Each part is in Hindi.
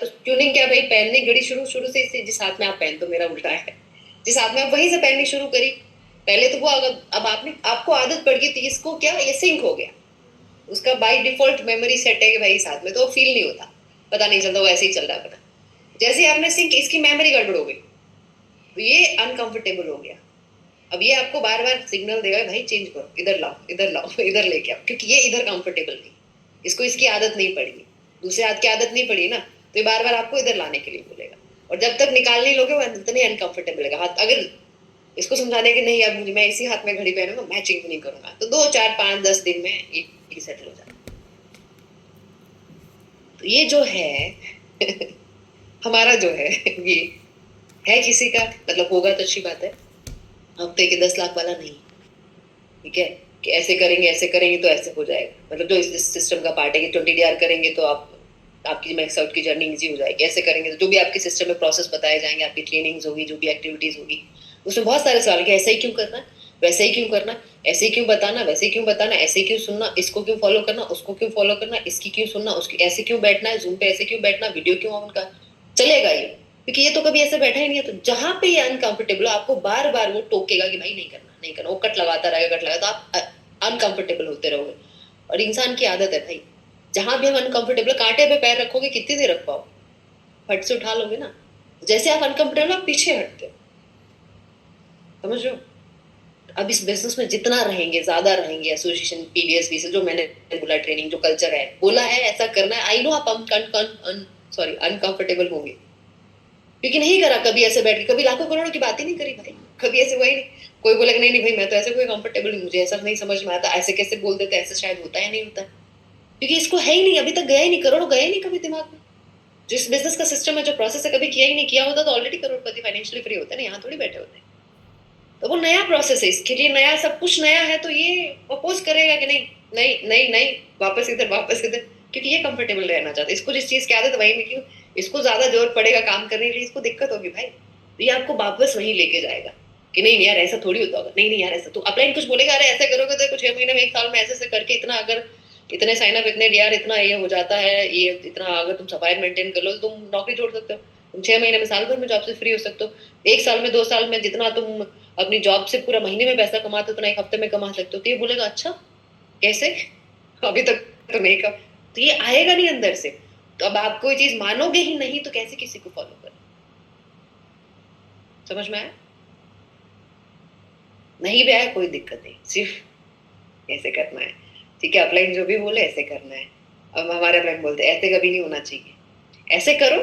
ट्यूनिंग क्या भाई, पहनने घड़ी शुरू शुरू से इसे जिस हाथ में आप पहन, तो मेरा उल्टा है, जिस हाथ में आप वहीं से पहननी शुरू करी। पहले तो वो अगर अब आपने आपको आदत पड़ गई तो इसको क्या ये सिंक हो गया, उसका बाय डिफॉल्ट मेमोरी सेट है कि भाई इस हाथ में, तो वो फील नहीं होता, पता नहीं चलता, वो ऐसे ही चल रहा है अपना। जैसे ही आपने सिंक, इसकी मेमोरी गड़बड़ हो गई, तो ये अनकंफर्टेबल हो गया। अब ये आपको बार बार सिग्नल देगा भाई चेंज करो, इधर लाओ, इधर लाओ, इधर लेके आओ, क्योंकि ये इधर कंफर्टेबल नहीं, इसको इसकी आदत नहीं पड़ी, दूसरे हाथ की आदत नहीं पड़ी ना, तो ये बार बार आपको इधर लाने के लिए बोलेगा। और जब तक निकाल नहीं लोगे वो इतने अनकंफर्टेबल है हाथ। अगर इसको समझाने के नहीं, अब मुझे मैं इसी हाथ में घड़ी पहनूंगा, मैं चेंज नहीं करूंगा, तो 2 4 5 10 दिन में ये सेटल हो जाता है। तो ये जो है हमारा जो है, ये है किसी का मतलब होगा तो अच्छी बात है, हफ्ते के 10 लाख वाला नहीं। ठीक है, कि ऐसे करेंगे ऐसे करेंगे तो ऐसे हो जाएगा, मतलब जो इस सिस्टम का पार्ट है कि 20 DR करेंगे तो आप आपकी मैक्स आउट की जर्नी इजी हो जाएगी, ऐसे करेंगे तो जो भी आपके सिस्टम में प्रोसेस बताए जाएंगे, आपकी ट्रेनिंग्स होगी, जो भी एक्टिविटीज होगी, उसमें बहुत सारे सवाल कि ऐसे ही क्यों करना है, वैसे ही क्यों करना, ऐसे ही क्यों बताना, वैसे ही क्यों बताना, ऐसे ही क्यों सुनना, इसको क्यों फॉलो करना, उसको क्यों फॉलो करना, इसकी क्यों सुनना, उसकी ऐसे क्यों बैठना है, जूम पे ऐसे क्यों बैठना, वीडियो क्यों ऑन कर, चलेगा ये, क्योंकि ये तो कभी ऐसे बैठा ही नहीं है। तो जहां पे ये अनकंफर्टेबल हो, आपको बार बार वो टोकेगा कि भाई नहीं करना नहीं करना, वो कट लगाता रहेगा, कट लगाता, तो आप अनकंफर्टेबल होते रहोगे। और इंसान की आदत है भाई, जहां भी हम अनकंफर्टेबल, कांटे पे पैर रखोगे कितनी देर रख पाओ, फट से उठा लोगे ना। जैसे आप अनकंफर्टेबल आप पीछे हटते हो, समझ रहे हो। अब इस बिजनेस में जितना रहेंगे, ज्यादा रहेंगे, एसोसिएशन पीडीएस भी से जो मैंने बोला, ट्रेनिंग जो कल्चर है, बोला है ऐसा करना है, आई नो आप सॉरी अनकंफर्टेबल होंगे, क्योंकि नहीं करा कभी ऐसे बैठ के, कभी लाखों करोड़ों की बात ही नहीं करी भाई, कभी ऐसे हुआ ही नहीं। कोई बोलेगा नहीं नहीं भाई मैं तो ऐसे कोई कंफर्टेबल नहीं, मुझे ऐसा नहीं समझ में आता, ऐसे कैसे बोल देते, ऐसे शायद होता है नहीं होता, क्योंकि इसको है ही नहीं, अभी तक गया ही नहीं, करोड़ों गए ही नहीं कभी दिमाग में। जिस बिजनेस का सिस्टम है, जो प्रोसेस है, कभी किया ही नहीं, किया होता तो ऑलरेडी करोड़पति फाइनेंशियली फ्री होते ना, यहाँ थोड़ी बैठे होते। तो वो नया प्रोसेस है, इसके लिए नया, सब कुछ नया है, तो ये अपोज करेगा कि नहीं नहीं नहीं नहीं, वापस इधर वापस इधर, क्योंकि ये कंफर्टेबल रहना चाहता है, इसको जिस चीज की आदत वही में, क्यों इसको ज्यादा जोर पड़ेगा काम करने के लिए, इसको दिक्कत होगी भाई, तो ये आपको वापस वहीं लेके जाएगा कि नहीं नहीं यार ऐसा थोड़ी होता होगा, नहीं नहीं यार ऐसा, तो अपलाइन कुछ बोलेगा, अरे ऐसे करोगे तो कुछ 6 महीने में 1 साल में ऐसे ऐसे करके इतना, अगर इतने साइन अप इतने यार इतना ये हो जाता है, ये इतना अगर तुम सफाई मेंटेन कर लो तो तुम नौकरी छोड़ सकते हो, तुम 6 महीने में साल भर में जॉब से फ्री हो सकते हो, 1 साल में 2 साल में जितना तुम अपनी जॉब से पूरा महीने में पैसा कमाते हो उतना 1 हफ्ते में कमा सकते हो। तो ये बोलेगा अच्छा कैसे, अभी तक तो नहीं कहा, तो ये आएगा नहीं अंदर से। तो अब आप कोई चीज मानोगे ही नहीं तो कैसे किसी को फॉलो कर, समझ में आया। नहीं भी आया कोई दिक्कत नहीं, सिर्फ ऐसे करना है। ठीक है, अपलाइन जो भी बोले ऐसे करना है। अब हमारे अपलाइन बोलते हैं ऐसे कभी नहीं होना चाहिए, ऐसे करो,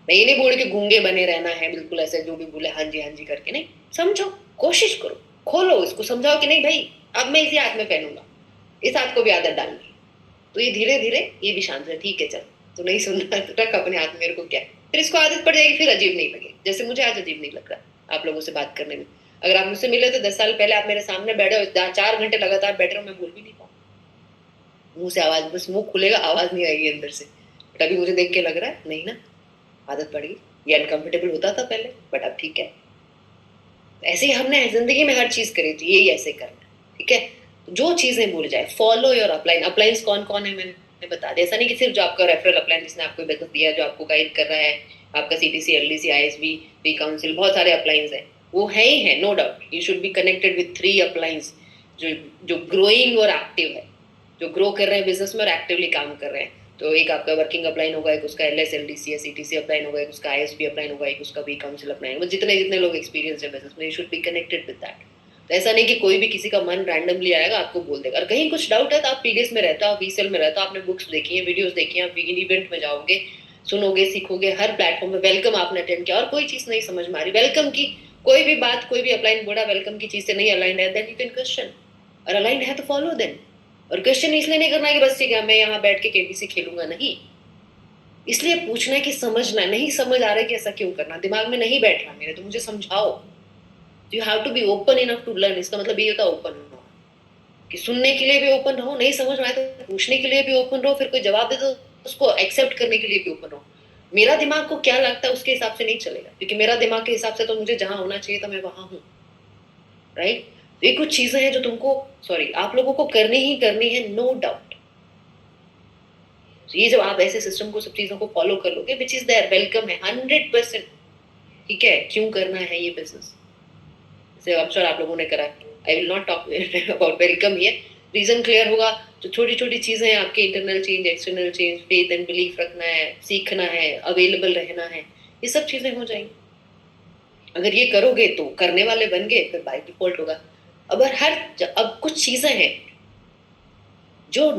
मैं ये नहीं बोल के गूंगे बने रहना है बिल्कुल ऐसे, जो भी बोले हाँ जी करके नहीं, समझो, कोशिश करो, खोलो इसको, समझाओ कि नहीं भाई अब मैं इसी हाथ में पहनूंगा, इस हाथ को भी आदत डालनी है। तो ये धीरे धीरे ये भी शांत है, ठीक है चल, तो नहीं सुनना तो रख अपने हाथ में, मेरे को क्या है, फिर इसको आदत पड़ जाएगी, फिर अजीब नहीं लगे, जैसे मुझे आज अजीब नहीं लग रहा आप लोगों से बात करने में। अगर आप मुझसे मिले तो 10 साल पहले आप मेरे सामने बैठे हो, 4 घंटे लगातार बैठे रहो, मैं बोल भी नहीं पाऊँ, मुंह से आवाज, बस मुंह खुलेगा आवाज नहीं आएगी अंदर से, बट अभी मुझे देख के लग रहा है नहीं ना, आदत पड़ गई, ये अनकंफर्टेबल होता था पहले बट अब ठीक है। ऐसे ही हमने जिंदगी में हर चीज करी थी, यही ऐसे करना है, ठीक है। तो जो चीजें भूल जाए, फॉलो योर अपलाइन। अपलाइंस कौन कौन है मैंने बता दिया, ऐसा नहीं कि सिर्फ जो आपका रेफरल अपलाइन जिसने आपको बिजनेस दिया है, जो आपको गाइड कर रहा है, आपका CTC LDC ISB B council, बहुत सारे अपलाइंस है, वो है ही है, no doubt. You should be connected with 3 uplines जो जो ग्रोइंग और एक्टिव है, जो ग्रो कर रहे हैं बिजनेस में और एक्टिवली काम कर रहे हैं। तो एक आपका वर्किंग अपलाइन होगा, एक उसका एलएस एलडीसी है, सीटीसी अपलाइन होगा, एक उसका आईएसबी अपलाइन होगा, एक उसका बी काउंसिल अपलाइन होगा, जितने जितने लोग एक्सपीरियंस है बिजनेस में, you should be connected with that. तो ऐसा नहीं कि कोई भी किसी का मन रैंडमली आएगा आपको बोल देगा, और कहीं कुछ डाउट है तो आप पीडीएस में रहता हो, बीसीएल में रहता हो, आपने बुक्स देखी है, वीडियोस देखी है, आप इवेंट में जाओगे, सुनोगे, सीखोगे, हर प्लेटफॉर्म में वेलकम आपने अटेंड किया, और कोई चीज नहीं समझ में आ रही वेलकम की, कोई भी बात, कोई भी अपलाइन बोला वेलकम की चीज से नहीं अलाइंड है, देन यू कैन क्वेश्चन, और अलाइंड है तो फॉलो देन। और क्वेश्चन इसलिए नहीं करना है कि बस ठीक है मैं यहाँ बैठ के केबीसी खेलूंगा, नहीं, इसलिए पूछना है कि समझना है, नहीं समझ आ रहा है कि ऐसा क्यों करना, दिमाग में नहीं बैठ रहा मेरे, तो मुझे समझाओ। You have to be open enough to learn, इसका मतलब ये होता है ओपन हो, कि सुनने के लिए भी ओपन रहो, नहीं समझ में आए तो पूछने के लिए भी ओपन रहो, फिर कोई जवाब दे तो उसको एक्सेप्ट करने के लिए भी ओपन रहो। मेरा दिमाग को क्या लगता है उसके हिसाब से नहीं चलेगा, क्योंकि मेरा दिमाग के हिसाब से तो मुझे जहां होना चाहिए था मैं वहां हूँ, राइट। ये कुछ चीजें हैं जो तुमको, सॉरी, आप लोगों को करनी ही करनी है, नो डाउट। तो ये जब आप ऐसे सिस्टम को, सब चीजों को फॉलो कर लोगे, विच इज देयर, वेलकम है 100%। ठीक है, क्यों करना है ये बिजनेस, जैसे अब सर आप लोगों ने करा, I will not talk about welcome here. Reason clear होगा तो छोटी छोटी चीजें हैं आपके, internal change, external change, faith and belief रखना है, सीखना है, अवेलेबल रहना है, ये सब चीजें हो जाएंगी। अगर ये करोगे तो करने वाले बन गए, फिर बाय डिफॉल्ट होगा। अब हर अब कुछ चीजें हैं जो